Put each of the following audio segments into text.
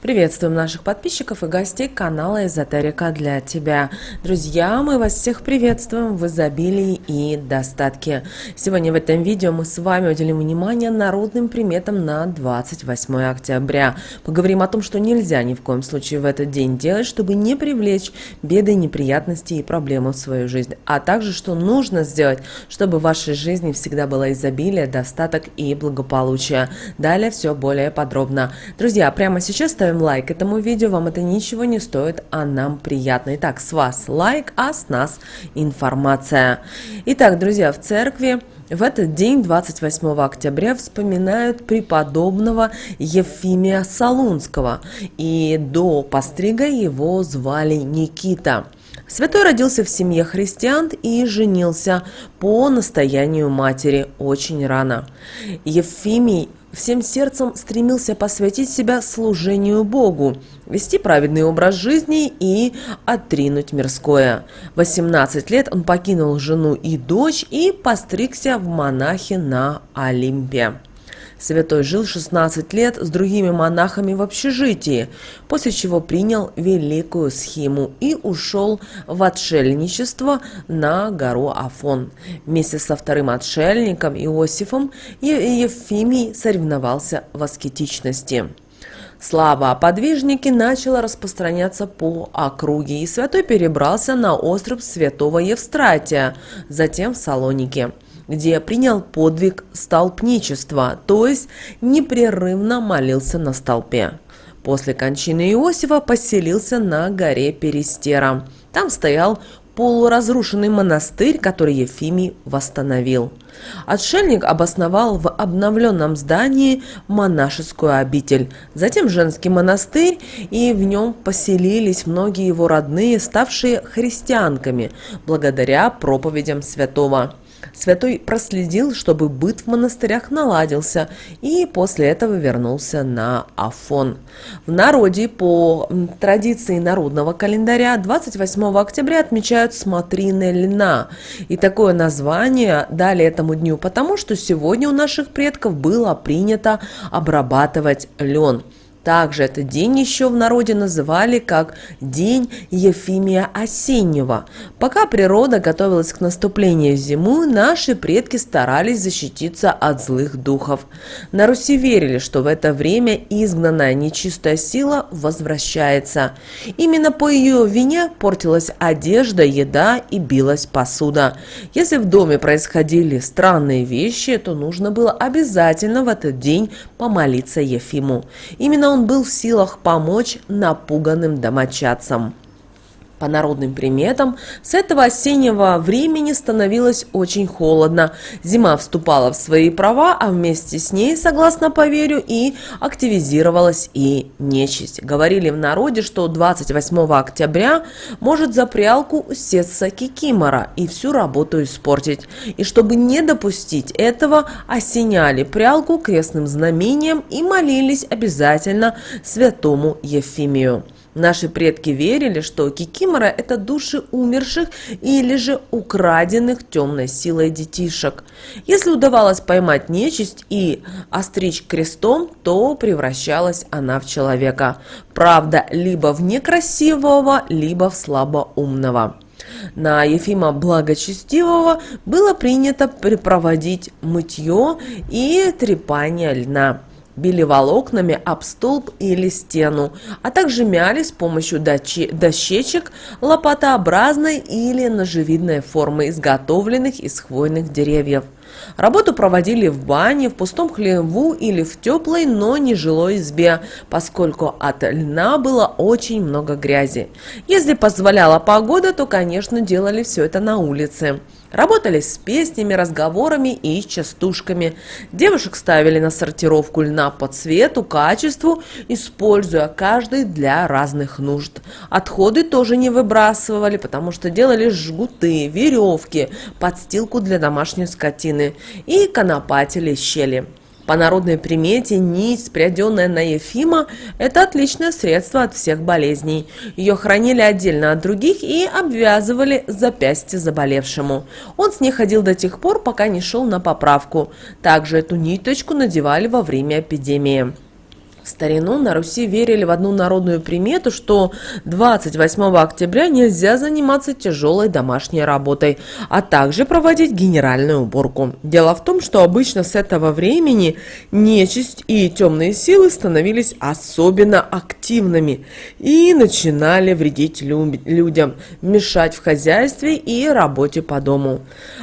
Приветствуем наших подписчиков и гостей канала Эзотерика для тебя. Друзья, мы вас всех приветствуем в изобилии и достатке. Сегодня в этом видео мы с вами уделим внимание народным приметам на 28 октября. Поговорим о том, что нельзя ни в коем случае в этот день делать, чтобы не привлечь беды, неприятности и проблемы в свою жизнь. А также, что нужно сделать, чтобы в вашей жизни всегда было изобилие, достаток и благополучие. Далее все более подробно. Друзья, прямо сейчас ставим лайк этому видео, вам это ничего не стоит, а нам приятно. Итак, с вас лайк, а с нас информация. Итак, друзья, в церкви в этот день, 28 октября, вспоминают преподобного Ефимия Солунского, и до пострига его звали Никита. Святой родился в семье христиан и женился по настоянию матери очень рано. Ефимий всем сердцем стремился посвятить себя служению Богу, вести праведный образ жизни и отринуть мирское. В 18 лет он покинул жену и дочь и постригся в монахи на Олимпе. Святой жил 16 лет с другими монахами в общежитии, после чего принял великую схиму и ушел в отшельничество на гору Афон. Вместе со вторым отшельником Иосифом Ефимий соревновался в аскетичности. Слава о подвижнике начала распространяться по округе, и святой перебрался на остров Святого Евстратия, затем в Салоники, где принял подвиг столпничества, то есть непрерывно молился на столпе. После кончины Иосифа поселился на горе Перестера. Там стоял полуразрушенный монастырь, который Ефимий восстановил. Отшельник обосновал в обновленном здании монашескую обитель, затем женский монастырь, и в нем поселились многие его родные, ставшие христианками, благодаря проповедям святого. Святой проследил, чтобы быт в монастырях наладился, и после этого вернулся на Афон. В народе по традиции народного календаря 28 октября отмечают смотрины льна. И такое название дали этому дню, потому что сегодня у наших предков было принято обрабатывать лен. Также этот день еще в народе называли как День Ефимия Осеннего. Пока природа готовилась к наступлению зимы, наши предки старались защититься от злых духов. На Руси верили, что в это время изгнанная нечистая сила возвращается. Именно по ее вине портилась одежда, еда и билась посуда. Если в доме происходили странные вещи, то нужно было обязательно в этот день помолиться Ефиму. Именно он был в силах помочь напуганным домочадцам. По народным приметам, с этого осеннего времени становилось очень холодно. Зима вступала в свои права, а вместе с ней, согласно поверью, и активизировалась и нечисть. Говорили в народе, что 28 октября может за прялку усесться кикимора и всю работу испортить. И чтобы не допустить этого, осеняли прялку крестным знамением и молились обязательно святому Ефимию. Наши предки верили, что кикимора – это души умерших или же украденных темной силой детишек. Если удавалось поймать нечисть и остричь крестом, то превращалась она в человека. Правда, либо в некрасивого, либо в слабоумного. На Ефима Благочестивого было принято проводить мытье и трепание льна. Били волокнами об столб или стену, а также мяли с помощью дощечек лопатообразной или ножевидной формы, изготовленных из хвойных деревьев. Работу проводили в бане, в пустом хлеву или в теплой, но не жилой избе, поскольку от льна было очень много грязи. Если позволяла погода, то, конечно, делали все это на улице. Работали с песнями, разговорами и частушками. Девушек ставили на сортировку льна по цвету, качеству, используя каждый для разных нужд. Отходы тоже не выбрасывали, потому что делали жгуты, веревки, подстилку для домашней скотины и конопатили щели. По народной примете, нить, спряденная на Ефима, это отличное средство от всех болезней. Ее хранили отдельно от других и обвязывали запястье заболевшему. Он с ней ходил до тех пор, пока не шел на поправку. Также эту ниточку надевали во время эпидемии. В старину на Руси верили в одну народную примету, что 28 октября нельзя заниматься тяжелой домашней работой, а также проводить генеральную уборку. Дело в том, что обычно с этого времени нечисть и темные силы становились особенно активными и начинали вредить людям, мешать в хозяйстве и работе по дому.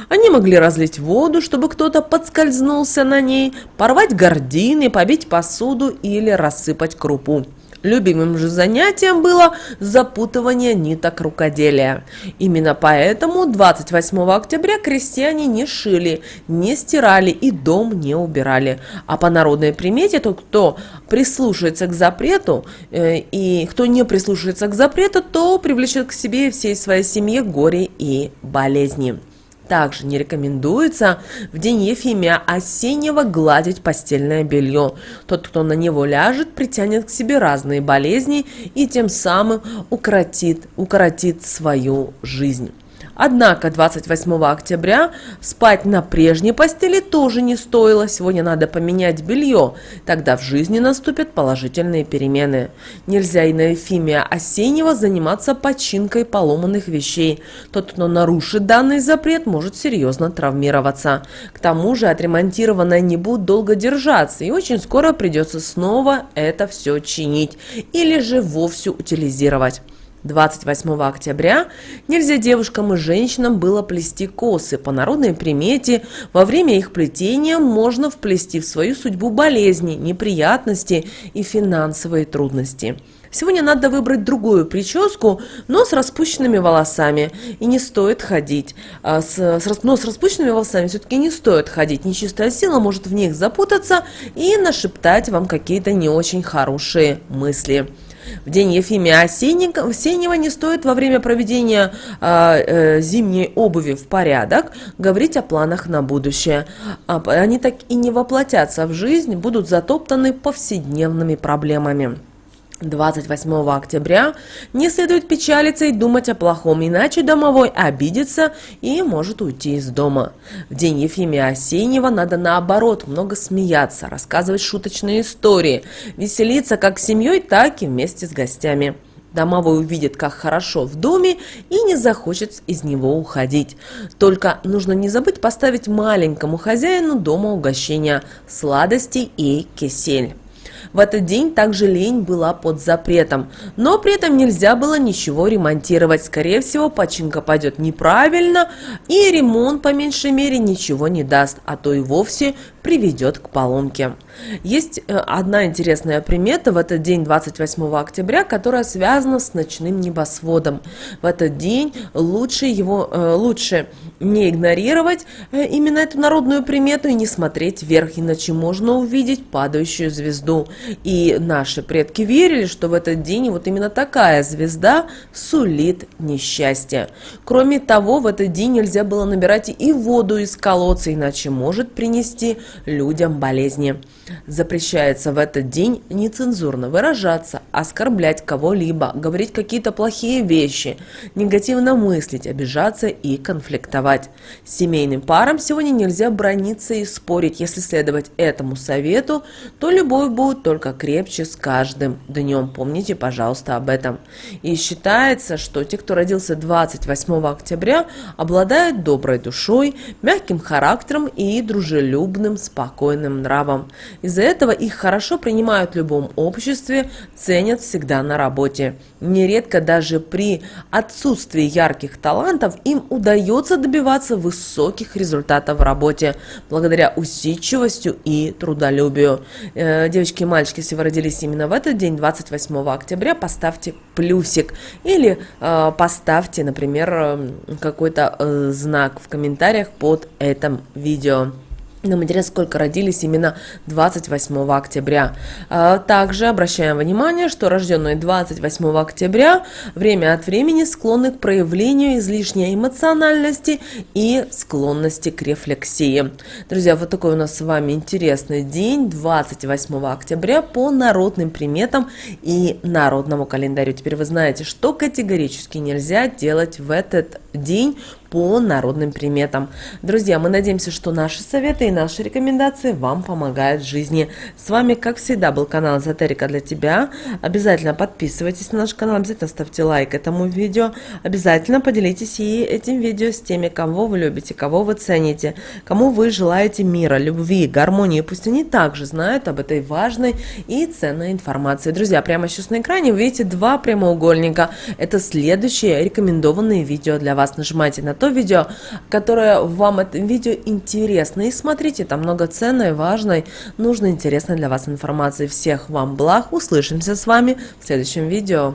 Они могли разлить воду, чтобы кто-то подскользнулся на ней, порвать гардины, побить посуду или рассыпать крупу. Любимым же занятием было запутывание ниток рукоделия. Именно поэтому 28 октября крестьяне не шили, не стирали и дом не убирали. А по народной примете, тот, кто прислушается к запрету, и кто не прислушается к запрету, то привлечет к себе и всей своей семье горе и болезни. Также не рекомендуется в день Ефимия Осеннего гладить постельное белье. Тот, кто на него ляжет, притянет к себе разные болезни и тем самым укоротит свою жизнь. Однако 28 октября спать на прежней постели тоже не стоило. Сегодня надо поменять белье, тогда в жизни наступят положительные перемены. Нельзя и на Ефимия Осеннего заниматься починкой поломанных вещей. Тот, кто нарушит данный запрет, может серьезно травмироваться. К тому же отремонтированное не будет долго держаться, и очень скоро придется снова это все чинить или же вовсе утилизировать. 28 октября нельзя девушкам и женщинам было плести косы. По народной примете, во время их плетения можно вплести в свою судьбу болезни, неприятности и финансовые трудности. Сегодня надо выбрать другую прическу, но с распущенными волосами. И не стоит ходить. Но с распущенными волосами все-таки не стоит ходить. Нечистая сила может в них запутаться и нашептать вам какие-то не очень хорошие мысли. В день Ефимия Осеннего не стоит во время проведения зимней обуви в порядок говорить о планах на будущее. Они так и не воплотятся в жизнь, будут затоптаны повседневными проблемами. 28 октября не следует печалиться и думать о плохом, иначе домовой обидится и может уйти из дома. В день Ефимия Осеннего надо наоборот много смеяться, рассказывать шуточные истории, веселиться как с семьей, так и вместе с гостями. Домовой увидит, как хорошо в доме, и не захочет из него уходить. Только нужно не забыть поставить маленькому хозяину дома угощения, сладости и кисель. В этот день также лень была под запретом, но при этом нельзя было ничего ремонтировать. Скорее всего, починка пойдет неправильно, и ремонт по меньшей мере ничего не даст, а то и вовсе приведет к поломке. Есть одна интересная примета в этот день, 28 октября, которая связана с ночным небосводом. В этот день лучше не игнорировать именно эту народную примету и не смотреть вверх, иначе можно увидеть падающую звезду. И наши предки верили, что в этот день вот именно такая звезда сулит несчастье. Кроме того, в этот день нельзя было набирать и воду из колодца, иначе может принести людям болезни. Запрещается в этот день нецензурно выражаться, оскорблять кого-либо, говорить какие-то плохие вещи, негативно мыслить, обижаться и конфликтовать. Семейным парам сегодня нельзя браниться и спорить. Если следовать этому совету, то любовь будет только крепче с каждым днем. Помните, пожалуйста, об этом. И считается, что те, кто родился 28 октября, обладают доброй душой, мягким характером и дружелюбным, спокойным нравом. Из-за этого их хорошо принимают в любом обществе, ценят всегда на работе. Нередко даже при отсутствии ярких талантов им удается добиваться высоких результатов в работе благодаря усидчивости и трудолюбию. Девочки и мальчики, если вы родились именно в этот день, 28 октября, поставьте плюсик или поставьте, например, какой-то знак в комментариях под этим видео. Нам интересно, сколько родились именно 28 октября. Также обращаем внимание, что рожденные 28 октября время от времени склонны к проявлению излишней эмоциональности и склонности к рефлексии. Друзья, вот такой у нас с вами интересный день, 28 октября, по народным приметам и народному календарю. Теперь вы знаете, что категорически нельзя делать в этот день по народным приметам. Друзья, мы надеемся, что наши советы и наши рекомендации вам помогают в жизни. С вами, как всегда, был канал Эзотерика для тебя. Обязательно подписывайтесь на наш канал, обязательно ставьте лайк этому видео, обязательно поделитесь и этим видео с теми, кого вы любите, кого вы цените, кому вы желаете мира, любви, гармонии. Пусть они также знают об этой важной и ценной информации. Друзья, прямо сейчас на экране вы видите два прямоугольника. Это следующие рекомендованные видео для вас. Нажимайте на то видео, которое вам это видео интересно. И смотрите, там много ценной, важной, нужной, интересной для вас информации. Всех вам благ. Услышимся с вами в следующем видео.